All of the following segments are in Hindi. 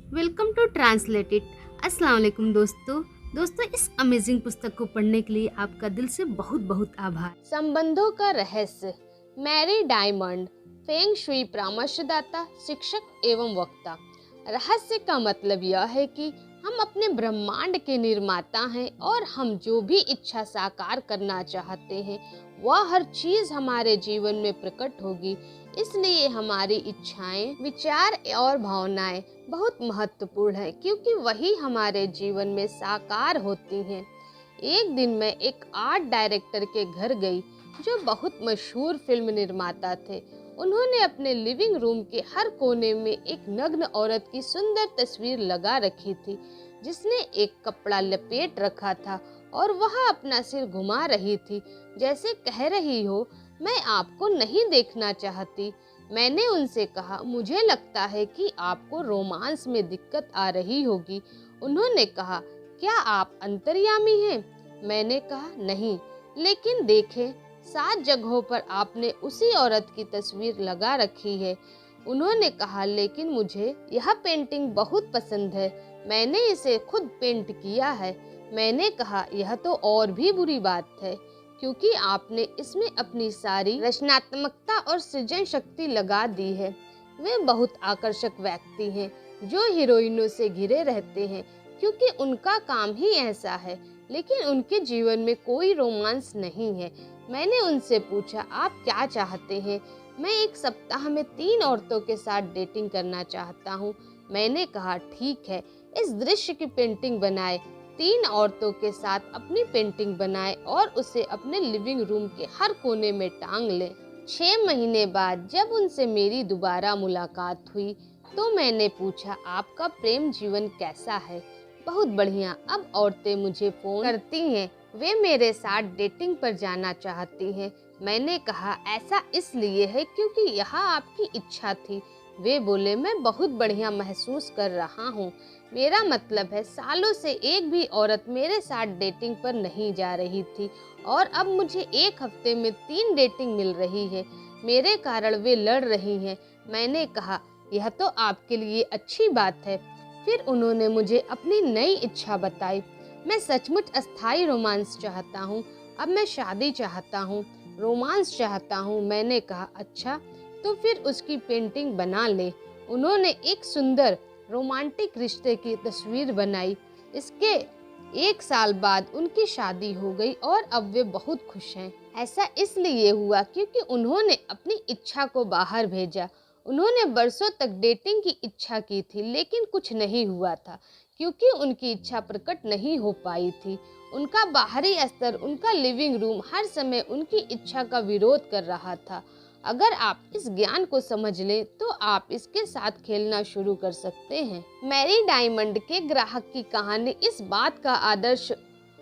Welcome to translated. अस्सलाम वालेकुम दोस्तों, इस अमेजिंग पुस्तक को पढ़ने के लिए आपका दिल से बहुत बहुत आभार। संबंधों का रहस्य, मैरी डायमंड, फेंग शुई परामर्शदाता, शिक्षक एवं वक्ता। रहस्य का मतलब यह है कि हम अपने ब्रह्मांड के निर्माता हैं और हम जो भी इच्छा साकार करना चाहते हैं वह हर चीज हमारे जीवन में प्रकट होगी। इसलिए हमारी इच्छाएं, विचार और भावनाएं बहुत महत्वपूर्ण है, क्योंकि वही हमारे जीवन में साकार होती हैं। एक दिन मैं एक आर्ट डायरेक्टर के घर गई जो बहुत मशहूर फिल्म निर्माता थे। उन्होंने अपने लिविंग रूम के हर कोने में एक नग्न औरत की सुंदर तस्वीर लगा रखी थी, जिसने एक कपड़ा लपेट रखा था और वह अपना सिर घुमा रही थी, जैसे कह रही हो, मैं आपको नहीं देखना चाहती। मैंने उनसे कहा, मुझे लगता है कि आपको रोमांस में दिक्कत आ रही होगी। उन्होंने कहा, क्या आप अंतर्यामी हैं? मैंने कहा, नहीं, लेकिन देखें, 7 जगहों पर आपने उसी औरत की तस्वीर लगा रखी है। उन्होंने कहा, लेकिन मुझे यह पेंटिंग बहुत पसंद है, मैंने इसे खुद पेंट किया है। मैंने कहा, यह तो और भी बुरी बात है, क्योंकि आपने इसमें अपनी सारी रचनात्मकता और सृजन शक्ति लगा दी है। वे बहुत आकर्षक व्यक्ति हैं जो हीरोइनों से घिरे रहते हैं, क्योंकि उनका काम ही ऐसा है, लेकिन उनके जीवन में कोई रोमांस नहीं है। मैंने उनसे पूछा, आप क्या चाहते हैं? मैं एक सप्ताह में 3 औरतों के साथ डेटिंग करना चाहता हूँ। मैंने कहा, ठीक है, इस दृश्य की पेंटिंग बनाए। 3 औरतों के साथ अपनी पेंटिंग बनाए और उसे अपने लिविंग रूम के हर कोने में टांग ले। 6 महीने बाद जब उनसे मेरी दोबारा मुलाकात हुई तो मैंने पूछा, आपका प्रेम जीवन कैसा है? बहुत बढ़िया, अब औरतें मुझे फोन करती हैं, वे मेरे साथ डेटिंग पर जाना चाहती हैं। मैंने कहा, ऐसा इसलिए है क्योंकि यह आपकी इच्छा थी। वे बोले, मैं बहुत बढ़िया महसूस कर रहा हूँ। मेरा मतलब है, सालों से एक भी औरत मेरे साथ डेटिंग पर नहीं जा रही थी और अब मुझे एक हफ्ते में 3 डेटिंग मिल रही है। मेरे कारण वे लड़ रही हैं। मैंने कहा, यह तो आपके लिए अच्छी बात है। फिर उन्होंने मुझे अपनी नई इच्छा बताई। मैं सचमुच अस्थायी रोमांस चाहता हूँ। अब मैं शादी चाहता हूँ, रोमांस चाहता हूँ। मैंने कहा, अच्छा, तो फिर उसकी पेंटिंग बना ले। उन्होंने एक सुंदर रोमांटिक रिश्ते की तस्वीर बनाई। इसके 1 साल बाद उनकी शादी हो गई और अब वे बहुत खुश हैं। ऐसा इसलिए हुआ क्योंकि उन्होंने अपनी इच्छा को बाहर भेजा। उन्होंने बरसों तक डेटिंग की इच्छा की थी, लेकिन कुछ नहीं हुआ था क्योंकि उनकी इच्छा प्रकट नहीं हो पाई थी। उनका बाहरी स्तर, उनका लिविंग रूम हर समय उनकी इच्छा का विरोध कर रहा था। अगर आप इस ज्ञान को समझ लें तो आप इसके साथ खेलना शुरू कर सकते हैं। मैरी डायमंड के ग्राहक की कहानी इस बात का आदर्श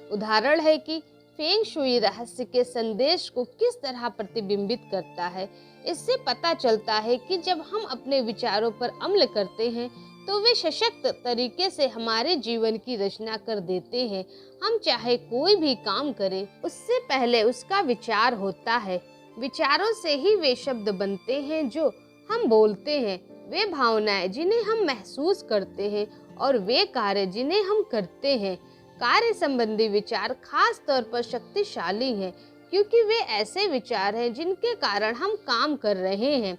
उदाहरण है कि फेंग शुई रहस्य के संदेश को किस तरह प्रतिबिंबित करता है। इससे पता चलता है कि जब हम अपने विचारों पर अमल करते हैं तो वे सशक्त तरीके से हमारे जीवन की रचना कर देते हैं। हम चाहे कोई भी काम करें, उससे पहले उसका विचार होता है। विचारों से ही वे शब्द बनते हैं जो हम बोलते हैं, वे भावनाएं जिन्हें हम महसूस करते हैं और वे कार्य जिन्हें हम करते हैं। कार्य संबंधी विचार खास तौर पर शक्तिशाली हैं, क्योंकि वे ऐसे विचार हैं जिनके कारण हम काम कर रहे हैं।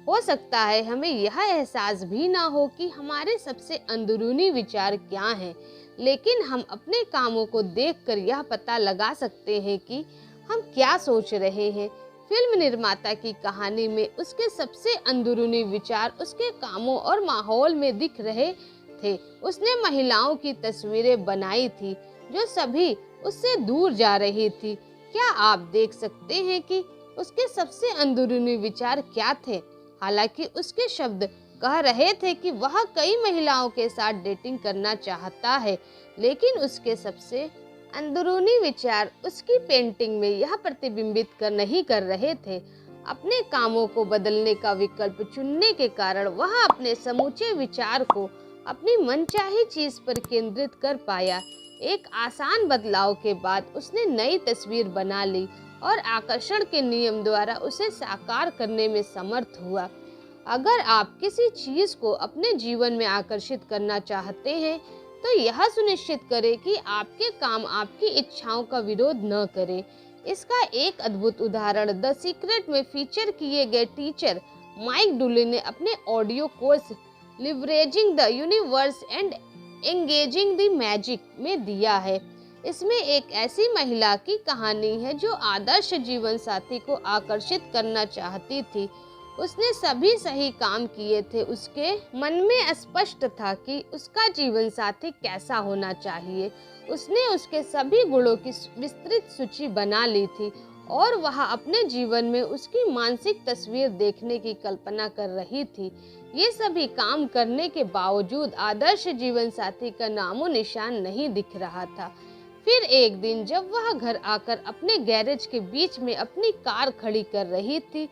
हो सकता है हमें यह एहसास भी ना हो कि हमारे सबसे अंदरूनी विचार क्या हैं, लेकिन हम अपने कामों को देखकर यह पता लगा सकते हैं कि हम क्या सोच रहे हैं। फिल्म निर्माता की कहानी में उसके सबसे अंदरूनी विचार उसके कामों और माहौल में दिख रहे थे। उसने महिलाओं की तस्वीरें बनाई थी जो सभी उससे दूर जा रही थी। क्या आप देख सकते हैं कि उसके सबसे अंदरूनी विचार क्या थे? हालांकि उसके शब्द कह रहे थे कि वह कई महिलाओं के साथ डेटिंग करना चाहता है, लेकिन उसके सबसे अंदरूनी विचार उसकी पेंटिंग में यह प्रतिबिंबित नहीं कर रहे थे। अपने कामों को बदलने का विकल्प चुनने के कारण वह अपने समूचे विचार को अपनी मनचाही चीज पर केंद्रित कर पाया। एक आसान बदलाव के बाद उसने नई तस्वीर बना ली और आकर्षण के नियम द्वारा उसे साकार करने में समर्थ हुआ। अगर आप किसी चीज को अपने जीवन में आकर्षित करना चाहते हैं तो यह सुनिश्चित करें कि आपके काम आपकी इच्छाओं का विरोध न करें। इसका एक अद्भुत उदाहरण द सीक्रेट में फीचर किए गए टीचर माइक डुली ने अपने audio course leveraging the universe and engaging the magic में दिया है। इसमें एक ऐसी महिला की कहानी है जो आदर्श जीवन साथी को आकर्षित करना चाहती थी। उसने सभी सही काम किए थे, उसके मन में स्पष्ट था कि उसका जीवन साथी कैसा होना चाहिए। उसने उसके सभी गुणों की विस्तृत सूची बना ली थी और वह अपने जीवन में उसकी मानसिक तस्वीर देखने की कल्पना कर रही थी। ये सभी काम करने के बावजूद आदर्श जीवन साथी का नामो निशान नहीं दिख रहा था। फिर एक दिन जब वह घर आकर अपने गैरेज के बीच में अपनी कार खड़ी कर रही थी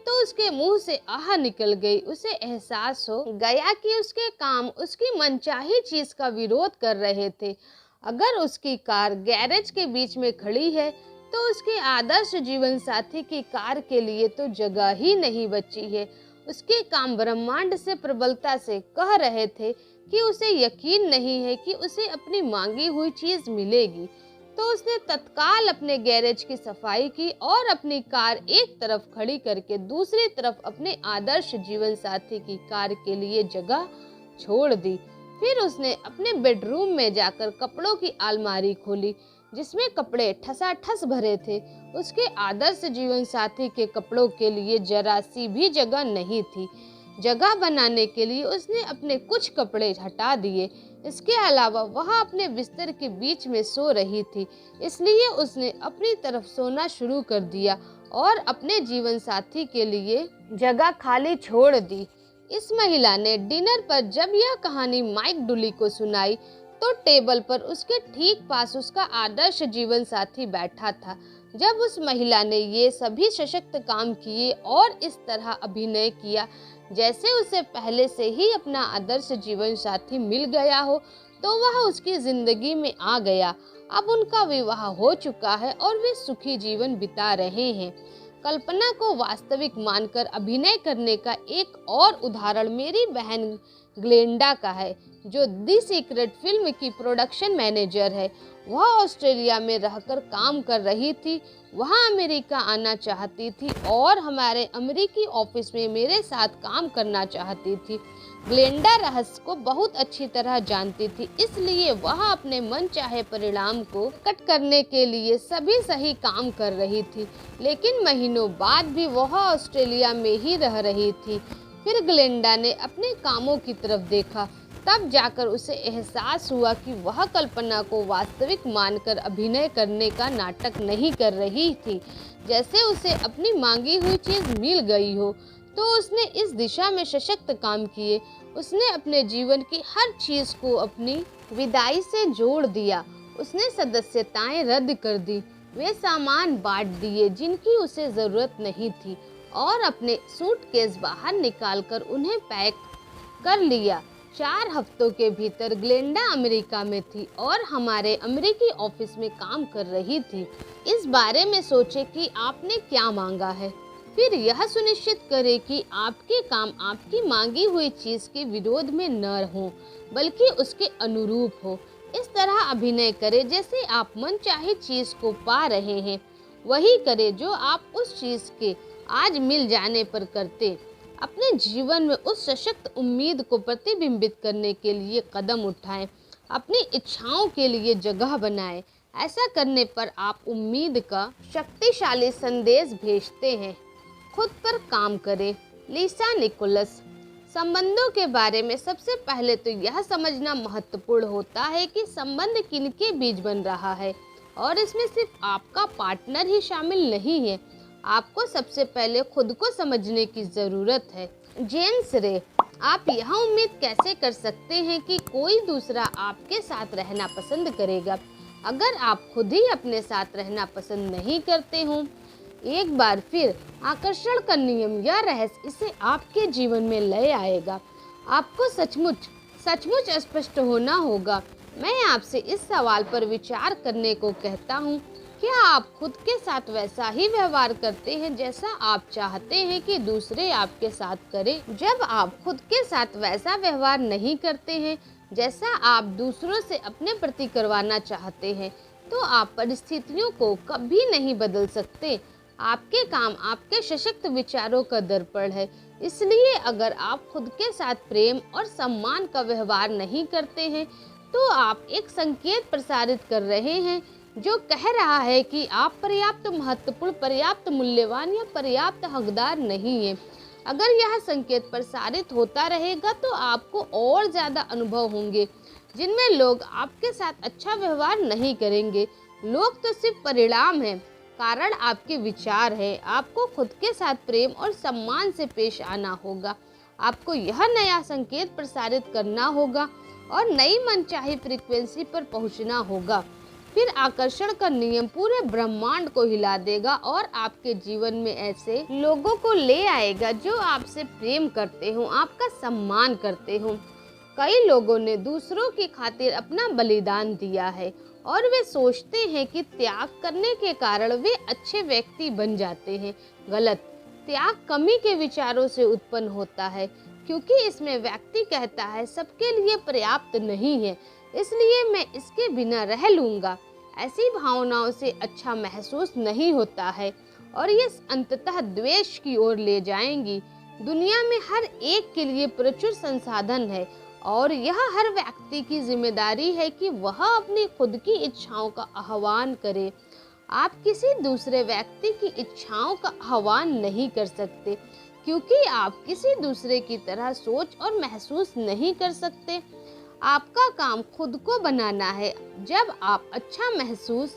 तो उसके मुंह से आह निकल गई। उसे एहसास हो गया कि उसके काम उसकी मनचाही चीज का विरोध कर रहे थे। अगर उसकी कार गैरेज के बीच में खड़ी है तो उसके आदर्श जीवन साथी की कार के लिए तो जगह ही नहीं बची है। उसके काम ब्रह्मांड से प्रबलता से कह रहे थे कि उसे यकीन नहीं है कि उसे अपनी मांगी हुई चीज मिलेगी। तो उसने तत्काल अपने गैरेज की सफाई की और अपनी कार एक तरफ खड़ी करके दूसरी तरफ अपने आदर्श जीवन साथी की कार के लिए जगह छोड़ दी। फिर उसने अपने बेडरूम में जाकर कपड़ों की अलमारी खोली जिसमें कपड़े ठसाठस भरे थे। उसके आदर्श जीवन साथी के कपड़ों के लिए जरा सी भी जगह नहीं थी। जगह बनाने के लिए उसने अपने कुछ कपड़े हटा दिए। इसके अलावा वह अपने बिस्तर के बीच में सो रही थी, इसलिए उसने अपनी तरफ सोना शुरू कर दिया और अपने जीवन साथी के लिए जगह खाली छोड़ दी। इस महिला ने डिनर पर जब यह कहानी माइक डुली को सुनाई तो टेबल पर उसके ठीक पास उसका आदर्श जीवन साथी बैठा था। जब उस महिला ने ये सभी सशक्त काम किए और इस तरह अभिनय किया जैसे उसे पहले से ही अपना आदर्श जीवन साथी मिल गया हो, तो वह उसकी जिंदगी में आ गया। अब उनका विवाह हो चुका है और वे सुखी जीवन बिता रहे हैं। कल्पना को वास्तविक मानकर अभिनय करने का एक और उदाहरण मेरी बहन ग्लेंडा का है, जो दी सीक्रेट फिल्म की प्रोडक्शन मैनेजर है। वह ऑस्ट्रेलिया में रहकर काम कर रही थी। वह अमेरिका आना चाहती थी और हमारे अमेरिकी ऑफिस में मेरे साथ काम करना चाहती थी। ग्लेंडा रहस्य को बहुत अच्छी तरह जानती थी, इसलिए वह अपने मन चाहे परिणाम को कट करने के लिए सभी सही काम कर रही थी। लेकिन महीनों बाद भी वह ऑस्ट्रेलिया में ही रह रही थी। फिर ग्लेंडा ने अपने कामों की तरफ देखा, तब जाकर उसे एहसास हुआ कि वह कल्पना को वास्तविक मानकर अभिनय करने का नाटक नहीं कर रही थी, जैसे उसे अपनी मांगी हुई चीज मिल गई हो। तो उसने इस दिशा में सशक्त काम किए। उसने अपने जीवन की हर चीज को अपनी विदाई से जोड़ दिया। उसने सदस्यताएं रद्द कर दी, वे सामान बांट दिए जिनकी उसे जरूरत नहीं थी और अपने सूटकेस बाहर निकालकर उन्हें पैक कर लिया। 4 हफ्तों के भीतर ग्लेंडा अमेरिका में थी और हमारे अमेरिकी ऑफिस में काम कर रही थी। इस बारे में सोचे कि आपने क्या मांगा है, फिर यह सुनिश्चित करें कि आपके काम आपकी मांगी हुई चीज के विरोध में न हो, बल्कि उसके अनुरूप हो। इस तरह अभिनय करें जैसे आप मनचाही चीज को पा रहे हैं। वही करें जो आप उस चीज के आज मिल जाने पर करते। अपने जीवन में उस सशक्त उम्मीद को प्रतिबिंबित करने के लिए कदम उठाएं। अपनी इच्छाओं के लिए जगह बनाएं। ऐसा करने पर आप उम्मीद का शक्तिशाली संदेश भेजते हैं। खुद पर काम करें। लिसा निकोलस। संबंधों के बारे में सबसे पहले तो यह समझना महत्वपूर्ण होता है कि संबंध किनके बीच बन रहा है और इसमें सिर्फ आपका पार्टनर ही शामिल नहीं है। आपको सबसे पहले खुद को समझने की जरूरत है। जेम्स रे। आप यह उम्मीद कैसे कर सकते हैं कि कोई दूसरा आपके साथ रहना पसंद करेगा अगर आप खुद ही अपने साथ रहना पसंद नहीं करते हो। एक बार फिर आकर्षण का नियम या रहस्य इसे आपके जीवन में ले आएगा। आपको सचमुच स्पष्ट होना होगा। मैं आपसे इस सवाल पर विचार करने को कहता हूँ क्या आप खुद के साथ वैसा ही व्यवहार करते हैं जैसा आप चाहते हैं कि दूसरे आपके साथ करें? जब आप खुद के साथ वैसा व्यवहार नहीं करते हैं जैसा आप दूसरों से अपने प्रति करवाना चाहते हैं, तो आप परिस्थितियों को कभी नहीं बदल सकते। आपके काम आपके सशक्त विचारों का दर्पण है। इसलिए अगर आप खुद के साथ प्रेम और सम्मान का व्यवहार नहीं करते हैं, तो आप एक संकेत प्रसारित कर रहे हैं जो कह रहा है कि आप पर्याप्त महत्वपूर्ण, पर्याप्त मूल्यवान या पर्याप्त हकदार नहीं हैं। अगर यह संकेत प्रसारित होता रहेगा तो आपको और ज़्यादा अनुभव होंगे जिनमें लोग आपके साथ अच्छा व्यवहार नहीं करेंगे। लोग तो सिर्फ परिणाम हैं, कारण आपके विचार है। आपको खुद के साथ प्रेम और सम्मान से पेश आना होगा। आपको यह नया संकेत प्रसारित करना होगा और नई मनचाही फ्रीक्वेंसी पर पहुंचना होगा। फिर आकर्षण का नियम पूरे ब्रह्मांड को हिला देगा और आपके जीवन में ऐसे लोगों को ले आएगा जो आपसे प्रेम करते हो, आपका सम्मान करते हो। कई लोगों ने दूसरों की खातिर अपना बलिदान दिया है और वे सोचते हैं कि त्याग करने के कारण वे अच्छे व्यक्ति बन जाते हैं। गलत। त्याग कमी के विचारों से उत्पन्न होता है, क्योंकि इसमें व्यक्ति कहता है सबके लिए पर्याप्त नहीं है, इसलिए मैं इसके बिना रह लूँगा। ऐसी भावनाओं से अच्छा महसूस नहीं होता है और ये अंततः द्वेष की ओर ले जाएंगी। दुनिया में हर एक के लिए प्रचुर संसाधन है और यह हर व्यक्ति की जिम्मेदारी है कि वह अपनी खुद की इच्छाओं का आह्वान करे। आप किसी दूसरे व्यक्ति की इच्छाओं का आह्वान नहीं कर सकते, क्योंकि आप किसी दूसरे की तरह सोच और महसूस नहीं कर सकते। आपका काम खुद को बनाना है। जब आप अच्छा महसूस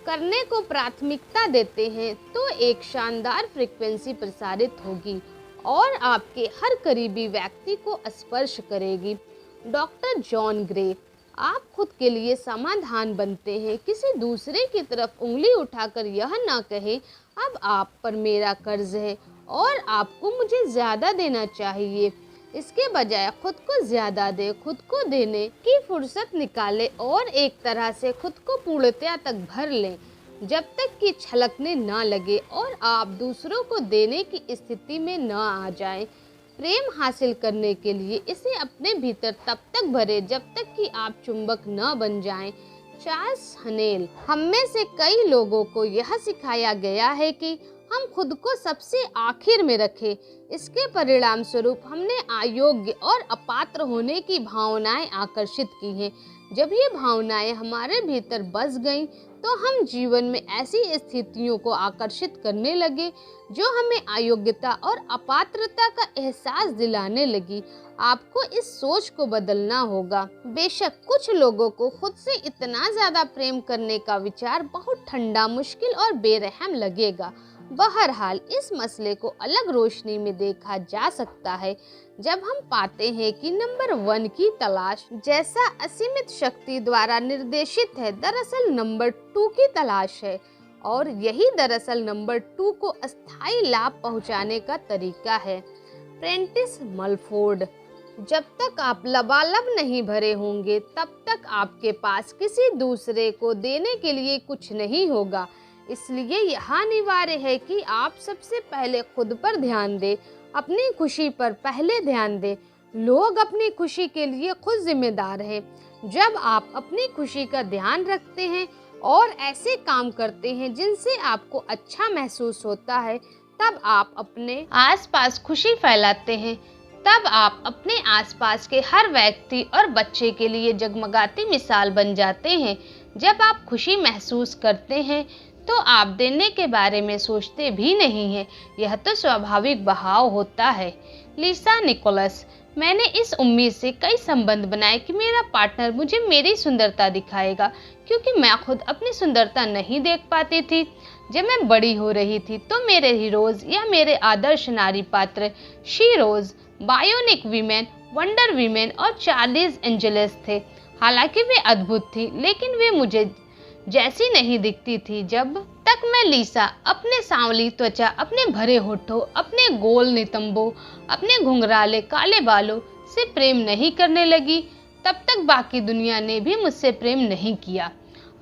करने को प्राथमिकता देते हैं तो एक शानदार फ्रीक्वेंसी प्रसारित होगी और आपके हर करीबी व्यक्ति को स्पर्श करेगी। Doctor John grey. आप खुद के लिए समाधान बनते हैं। किसी दूसरे की तरफ उंगली उठाकर यह ना कहें अब आप पर मेरा कर्ज है और आपको मुझे ज़्यादा देना चाहिए। इसके बजाय खुद को ज़्यादा दे, खुद को देने की फुर्सत निकालें और एक तरह से खुद को पूर्णतया तक भर लें जब तक कि छलकने ना लगे और आप दूसरों को देने की स्थिति में न आ जाएं। प्रेम हासिल करने के लिए इसे अपने भीतर तब तक भरे जब तक कि आप चुंबक न बन जाएं। चार्ल्स हनेल। हम में से कई लोगों को यह सिखाया गया है कि हम खुद को सबसे आखिर में रखें। इसके परिणाम स्वरूप हमने अयोग्य और अपात्र होने की भावनाएं आकर्षित की हैं। जब ये भावनाएं हमारे भीतर बस गईं, तो हम जीवन में ऐसी स्थितियों को आकर्षित करने लगे जो हमें अयोग्यता और अपात्रता का एहसास दिलाने लगी। आपको इस सोच को बदलना होगा। बेशक कुछ लोगों को खुद से इतना ज्यादा प्रेम करने का विचार बहुत ठंडा, मुश्किल और बेरहम लगेगा। बहरहाल इस मसले को अलग रोशनी में देखा जा सकता है जब हम पाते हैं कि नंबर 1 की तलाश, जैसा असीमित शक्ति द्वारा निर्देशित है, दरअसल नंबर 2 की तलाश है और यही दरअसल नंबर 2 को अस्थायी लाभ पहुंचाने का तरीका है। Prentiss Mulford. जब तक आप लबालब नहीं भरे होंगे तब तक आपके पास किसी दूसरे को देने के लिए कुछ नहीं होगा। इसलिए यह अनिवार्य है कि आप सबसे पहले खुद पर ध्यान दें, अपनी खुशी पर पहले ध्यान दें। लोग अपनी खुशी के लिए खुद जिम्मेदार हैं। जब आप अपनी खुशी का ध्यान रखते हैं और ऐसे काम करते हैं जिनसे आपको अच्छा महसूस होता है, तब आप अपने आसपास खुशी फैलाते हैं। तब आप अपने आसपास के हर व्यक्ति और बच्चे के लिए जगमगाती मिसाल बन जाते हैं। जब आप खुशी महसूस करते हैं तो आप देने के बारे में सोचते भी नहीं हैं। यह तो स्वाभाविक बहाव होता है। लिसा निकोलस। मैंने इस उम्मीद से कई संबंध बनाए कि मेरा पार्टनर मुझे मेरी सुंदरता दिखाएगा, क्योंकि मैं खुद अपनी सुंदरता नहीं देख पाती थी। जब मैं बड़ी हो रही थी तो मेरे हीरोज या मेरे आदर्श नारी पात्र Sheroes, bionic women, wonder women और चार्लीज एंजेलिस थे। हालांकि वे अद्भुत थी, लेकिन वे मुझे जैसी नहीं दिखती थी। जब तक मैं लिसा अपने सांवली त्वचा, अपने भरे होठों, अपने गोल नितंबों, अपने घुंघराले काले बालों से प्रेम नहीं करने लगी, तब तक बाकी दुनिया ने भी मुझसे प्रेम नहीं किया।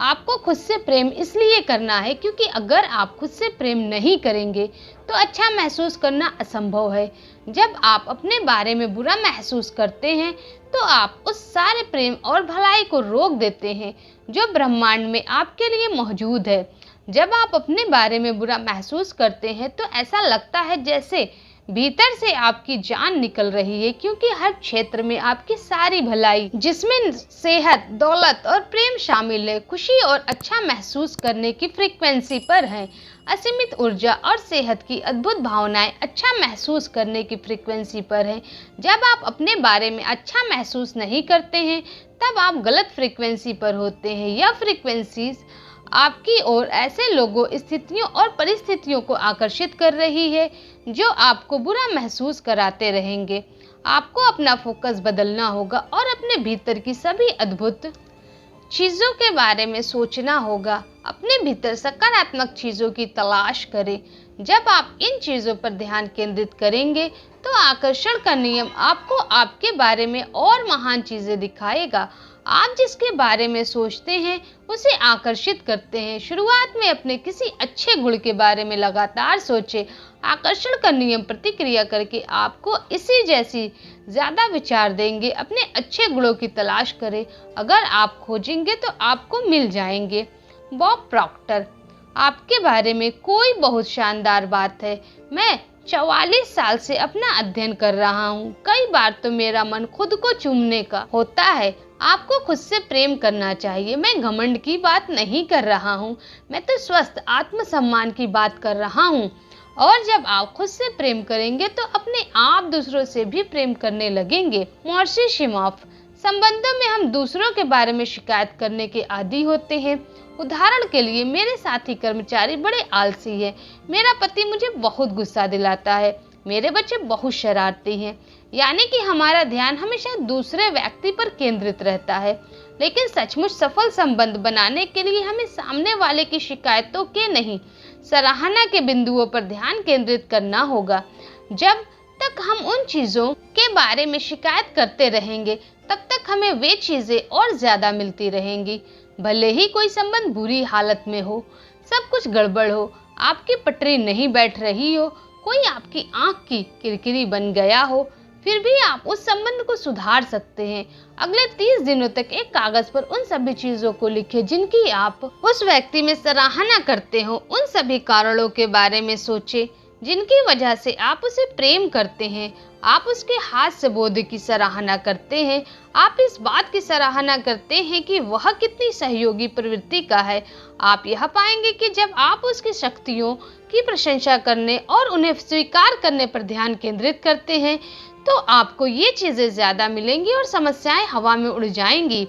आपको खुद से प्रेम इसलिए करना है क्योंकि अगर आप खुद से प्रेम नहीं करेंगे तो अच्छा महसूस करना असंभव है। जब आप अपने बारे में बुरा महसूस करते हैं तो आप उस सारे प्रेम और भलाई को रोक देते हैं जो ब्रह्मांड में आपके लिए मौजूद है। जब आप अपने बारे में बुरा महसूस करते हैं तो ऐसा लगता है जैसे भीतर से आपकी जान निकल रही है, क्योंकि हर क्षेत्र में आपकी सारी भलाई, जिसमें सेहत, दौलत और प्रेम शामिल है, खुशी और अच्छा महसूस करने की फ्रीक्वेंसी पर है। असीमित ऊर्जा और सेहत की अद्भुत भावनाएं अच्छा महसूस करने की फ्रीक्वेंसी पर है। जब आप अपने बारे में अच्छा महसूस नहीं करते हैं तब आप गलत फ्रीक्वेंसी पर होते हैं। यह फ्रीक्वेंसीज आपकी ओर ऐसे लोगों, स्थितियों और परिस्थितियों को आकर्षित कर रही है जो आपको बुरा महसूस कराते रहेंगे। आपको अपना फोकस बदलना होगा और अपने भीतर की सभी अद्भुत चीज़ों के बारे में सोचना होगा। अपने भीतर सकारात्मक चीज़ों की तलाश करें। जब आप इन चीज़ों पर ध्यान केंद्रित करेंगे तो आकर्षण का नियम आपको आपके बारे में और महान चीज़ें दिखाएगा। आप जिसके बारे में सोचते हैं उसे आकर्षित करते हैं। शुरुआत में अपने किसी अच्छे गुण के बारे में लगातार सोचें। आकर्षण का नियम प्रतिक्रिया करके आपको इसी जैसी ज़्यादा विचार देंगे। अपने अच्छे गुणों की तलाश करें। अगर आप खोजेंगे तो आपको मिल जाएंगे। बॉब प्रॉक्टर, आपके बारे में कोई बहुत शानदार बात है। मैं 44 साल से अपना अध्ययन कर रहा हूँ। कई बार तो मेरा मन खुद को चूमने का होता है। आपको खुद से प्रेम करना चाहिए। मैं घमंड की बात नहीं कर रहा हूँ, मैं तो स्वस्थ आत्मसम्मान की बात कर रहा हूँ। और जब आप खुद से प्रेम करेंगे तो अपने आप दूसरों से भी प्रेम करने लगेंगे। महर्षि शिमॉफ, संबंधों में हम दूसरों के बारे में शिकायत करने के आदी होते हैं। उदाहरण के लिए, मेरे साथी कर्मचारी बड़े आलसी हैं। मेरा पति मुझे बहुत गुस्सा दिलाता है। मेरे बच्चे बहुत शरारती हैं। यानी कि हमारा ध्यान हमेशा दूसरे व्यक्ति पर केंद्रित रहता है। लेकिन सचमुच सफल संबंध बनाने के लिए हमें सामने वाले की शिकायतों के नहीं, सराहना के बिंदुओं पर ध्यान केंद्रित करना होगा। जब तक हम उन चीज़ों के बारे में शिकायत करते रहेंगे तब तक हमें वे चीज़ें और ज़्यादा मिलती रहेंगी। भले ही कोई संबंध बुरी हालत में हो, सब कुछ गड़बड़ हो, आपकी पटरी नहीं बैठ रही हो, कोई आपकी आंख की किरकिरी बन गया हो, फिर भी आप उस संबंध को सुधार सकते हैं। अगले 30 दिनों तक एक कागज पर उन सभी चीजों को लिखें जिनकी आप उस व्यक्ति में सराहना करते हो। उन सभी कारणों के बारे में सोचें जिनकी वजह से आप उसे प्रेम करते हैं। आप उसके हास्य बोध की सराहना करते हैं। आप इस बात की सराहना करते हैं कि वह कितनी सहयोगी प्रवृत्ति का है। आप यह पाएंगे कि जब आप उसकी शक्तियों की प्रशंसा करने और उन्हें स्वीकार करने पर ध्यान केंद्रित करते हैं तो आपको ये चीज़ें ज़्यादा मिलेंगी और समस्याएं हवा में उड़ जाएंगी।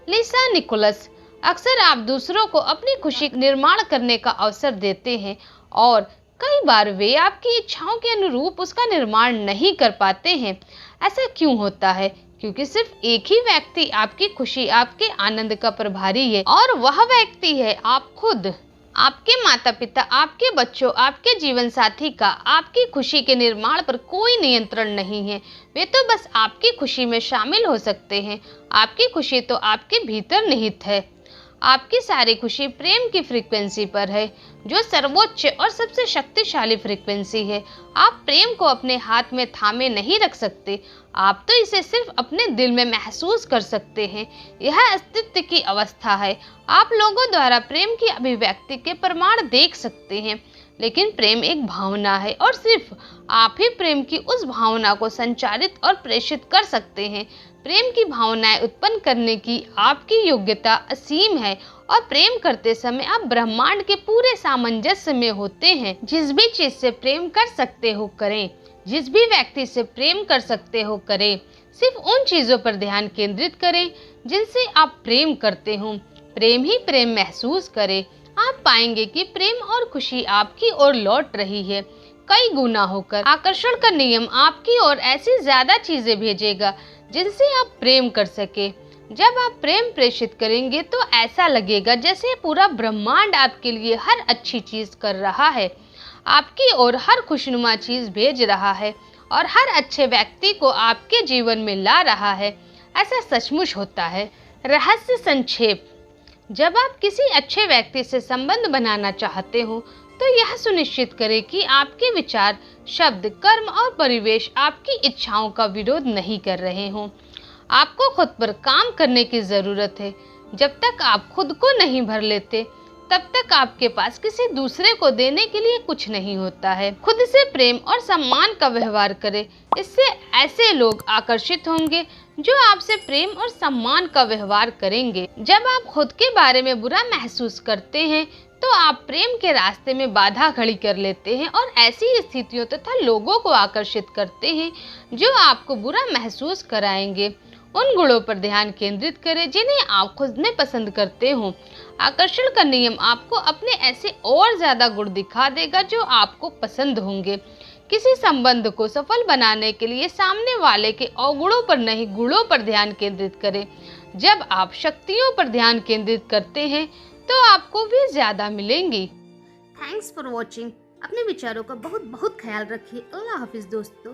लिसा निकोलस, अक्सर आप दूसरों को अपनी खुशी निर्माण करने का अवसर देते हैं और कई बार वे आपकी इच्छाओं के अनुरूप उसका निर्माण नहीं कर पाते हैं। ऐसा क्यों होता है? क्योंकि सिर्फ एक ही व्यक्ति आपकी खुशी, आपके आनंद का प्रभारी है और वह व्यक्ति है आप खुद। आपके माता पिता, आपके बच्चों, आपके जीवन साथी का आपकी खुशी के निर्माण पर कोई नियंत्रण नहीं है। वे तो बस आपकी खुशी में शामिल हो सकते हैं। आपकी खुशी तो आपके भीतर निहित है। आपकी सारी खुशी प्रेम की फ्रीक्वेंसी पर है, जो सर्वोच्च और सबसे शक्तिशाली फ्रीक्वेंसी है। आप प्रेम को अपने हाथ में थामे नहीं रख सकते, आप तो इसे सिर्फ अपने दिल में महसूस कर सकते हैं। यह अस्तित्व की अवस्था है। आप लोगों द्वारा प्रेम की अभिव्यक्ति के प्रमाण देख सकते हैं, लेकिन प्रेम एक भावना है और सिर्फ आप ही प्रेम की उस भावना को संचारित और प्रेषित कर सकते हैं। प्रेम की भावनाएं उत्पन्न करने की आपकी योग्यता असीम है और प्रेम करते समय आप ब्रह्मांड के पूरे सामंजस्य में होते हैं। जिस भी चीज से प्रेम कर सकते हो करें, जिस भी व्यक्ति से प्रेम कर सकते हो करें। सिर्फ उन चीजों पर ध्यान केंद्रित करें जिनसे आप प्रेम करते हो। प्रेम ही प्रेम महसूस करें। आप पाएंगे कि प्रेम और खुशी आपकी ओर लौट रही है कई गुना होकर। आकर्षण का नियम आपकी ओर ऐसी ज्यादा चीजें भेजेगा जिनसे आप प्रेम कर सके। जब आप प्रेम प्रेषित करेंगे तो ऐसा लगेगा जैसे पूरा ब्रह्मांड आपके लिए हर अच्छी चीज कर रहा है, आपकी ओर हर खुशनुमा चीज भेज रहा है और हर अच्छे व्यक्ति को आपके जीवन में ला रहा है। ऐसा सचमुच होता है। रहस्य संक्षेप, जब आप किसी अच्छे व्यक्ति से संबंध बनाना चाहते हो तो यह सुनिश्चित करें कि आपके विचार, शब्द, कर्म और परिवेश आपकी इच्छाओं का विरोध नहीं कर रहे हों। आपको खुद पर काम करने की ज़रूरत है। जब तक आप खुद को नहीं भर लेते तब तक आपके पास किसी दूसरे को देने के लिए कुछ नहीं होता है। खुद से प्रेम और सम्मान का व्यवहार करें। इससे ऐसे लोग आकर्षित होंगे जो आपसे प्रेम और सम्मान का व्यवहार करेंगे। जब आप खुद के बारे में बुरा महसूस करते हैं तो आप प्रेम के रास्ते में बाधा खड़ी कर लेते हैं और ऐसी स्थितियों तथा लोगों को आकर्षित करते हैं जो आपको बुरा महसूस कराएंगे। उन गुणों पर ध्यान केंद्रित करें जिन्हें आप खुद में पसंद करते हो। आकर्षण का नियम आपको अपने ऐसे और ज़्यादा गुण दिखा देगा जो आपको पसंद होंगे। किसी संबंध को सफल बनाने के लिए सामने वाले के अवगुणों पर नहीं, गुणों पर ध्यान केंद्रित करें। जब आप शक्तियों पर ध्यान केंद्रित करते हैं तो आपको भी ज़्यादा मिलेंगी। Thanks for watching. अपने विचारों का बहुत बहुत ख्याल रखिए। अल्लाह हाफिज़ दोस्तों।